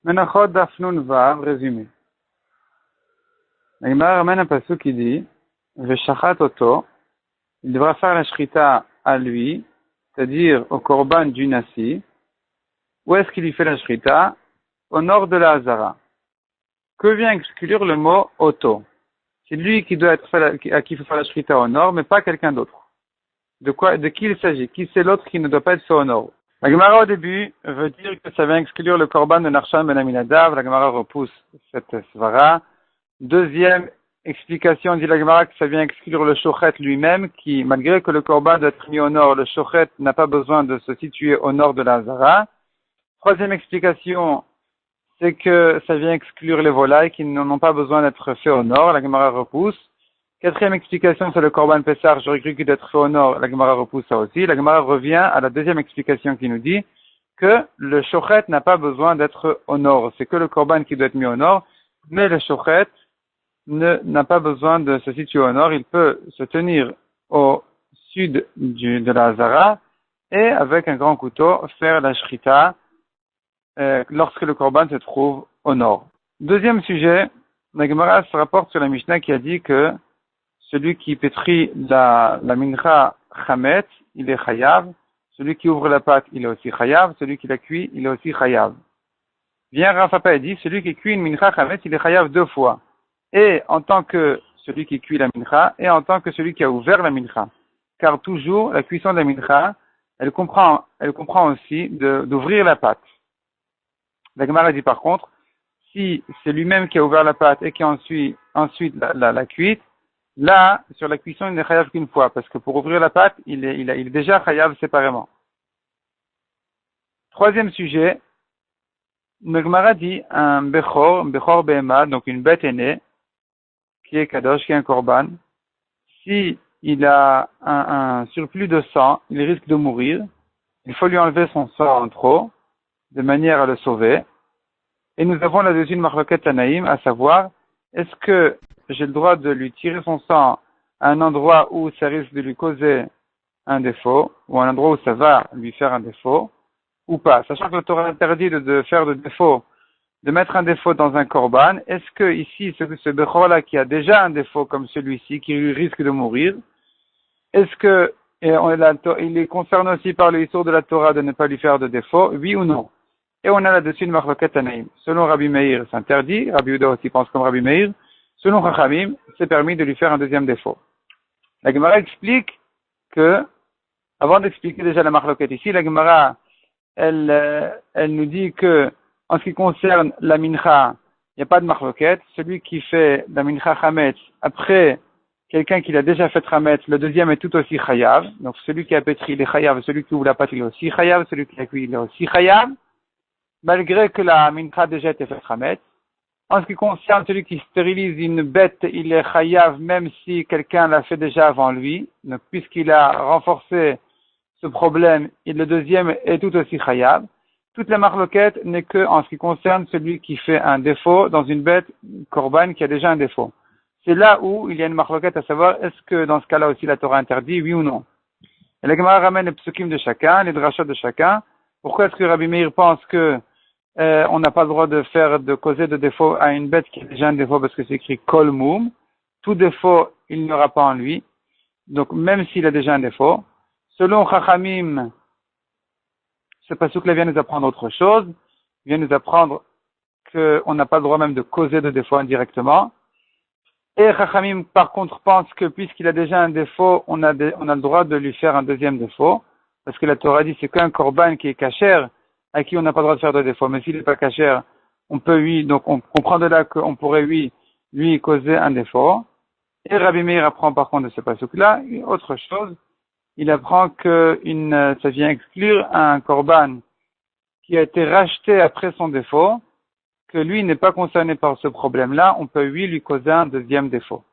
Menachot Daf Nun Vav, résumé. La Gemara ramène un passage qui dit Veshachat Oto, il devra faire la shrita à lui, c'est-à-dire au korban du Nasi. Où est-ce qu'il y fait la shrita? Au nord de la Hazara. Que vient exclure le mot Oto? C'est lui qui doit être fait à qui il faut faire la shrita au nord, mais pas quelqu'un d'autre. De qui il s'agit? Qui c'est l'autre qui ne doit pas être fait au nord? La Gemara au début veut dire que ça vient exclure le korban de Narshan ben Aminadav. La Gemara repousse cette svara. Deuxième explication, dit la Gemara, que ça vient exclure le shochet lui-même, qui, malgré que le korban doit être mis au nord, le shochet n'a pas besoin de se situer au nord de la Hazara. Troisième explication, c'est que ça vient exclure les volailles qui n'ont pas besoin d'être faits au nord. La Gemara repousse. Quatrième explication, c'est le korban Pessar, j'aurais cru qu'il doit être fait au nord. La Gemara repousse ça aussi. La Gemara revient à la deuxième explication qui nous dit que le shochet n'a pas besoin d'être au nord. C'est que le korban qui doit être mis au nord, mais le shochet n'a pas besoin de se situer au nord. Il peut se tenir au sud de la Hazara et avec un grand couteau faire la shrita lorsque le korban se trouve au nord. Deuxième sujet, la Gemara se rapporte sur la Mishnah qui a dit que celui qui pétrit la mincha chametz, il est chayav. Celui qui ouvre la pâte, il est aussi chayav. Celui qui la cuit, il est aussi chayav. Vient Rav Papa et dit, celui qui cuit une mincha chametz, il est chayav deux fois. Et en tant que celui qui cuit la mincha, et en tant que celui qui a ouvert la mincha. Car toujours, la cuisson de la mincha, elle comprend aussi d'ouvrir la pâte. La Gemara dit par contre, si c'est lui-même qui a ouvert la pâte et qui a ensuite la cuite, là, sur la cuisson, il n'est chayav qu'une fois, parce que pour ouvrir la pâte, il est déjà chayav séparément. Troisième sujet, le Gemara dit un bechor behema, donc une bête aînée, qui est kadosh, qui est un korban, si il a un surplus de sang, il risque de mourir, il faut lui enlever son sang en trop, de manière à le sauver. Et nous avons là-dessus une marloquette tanaïm, à savoir, est-ce que j'ai le droit de lui tirer son sang à un endroit où ça risque de lui causer un défaut, ou à un endroit où ça va lui faire un défaut, ou pas? Sachant que le Torah interdit de faire de défaut, de mettre un défaut dans un korban, est-ce que ici, ce bechor-là qui a déjà un défaut comme celui-ci, qui risque de mourir, est-ce que il est concerné aussi par le histoire de la Torah de ne pas lui faire de défaut, oui ou non? Et on a là-dessus une marloquette tanaïm. Selon Rabbi Meir, c'est interdit. Rabbi Yehuda aussi pense comme Rabbi Meir. Selon Chachamim, c'est permis de lui faire un deuxième défaut. La Gemara explique que, avant d'expliquer déjà la marloquette ici, la Gemara, elle nous dit que, en ce qui concerne la mincha, il n'y a pas de marloquette. Celui qui fait la mincha chametz, après quelqu'un qui l'a déjà fait chametz, le deuxième est tout aussi chayav. Donc celui qui a pétri, il est chayav. Celui qui ouvre la pâte, il est aussi chayav. Celui qui a cuit, il est aussi chayav. Malgré que la mincha a déjà été faite chametz. En ce qui concerne celui qui stérilise une bête, il est chayav même si quelqu'un l'a fait déjà avant lui. Donc, puisqu'il a renforcé ce problème, et le deuxième est tout aussi chayav. Toute la marloquette n'est que en ce qui concerne celui qui fait un défaut dans une bête korban qui a déjà un défaut. C'est là où il y a une marloquette à savoir est-ce que dans ce cas-là aussi la Torah interdit, oui ou non. Et la Gemara ramène les psukim de chacun, les drachot de chacun. Pourquoi est-ce que Rabbi Meir pense que on n'a pas le droit de causer de défaut à une bête qui a déjà un défaut parce que c'est écrit kol moum. Tout défaut, il n'y aura pas en lui. Donc, même s'il a déjà un défaut. Selon Chachamim, ce pasuk-là vient nous apprendre autre chose. Il vient nous apprendre qu'on n'a pas le droit même de causer de défaut indirectement. Et Chachamim, par contre, pense que puisqu'il a déjà un défaut, on a le droit de lui faire un deuxième défaut. Parce que la Torah dit c'est qu'un korban qui est kasher, à qui on n'a pas le droit de faire de défaut. Mais s'il n'est pas kasher, on comprend de là qu'on pourrait lui causer un défaut. Et Rabbi Meir apprend par contre de ce pasuk-là, autre chose, il apprend que ça vient exclure un korban qui a été racheté après son défaut, que lui n'est pas concerné par ce problème-là, on peut lui causer un deuxième défaut.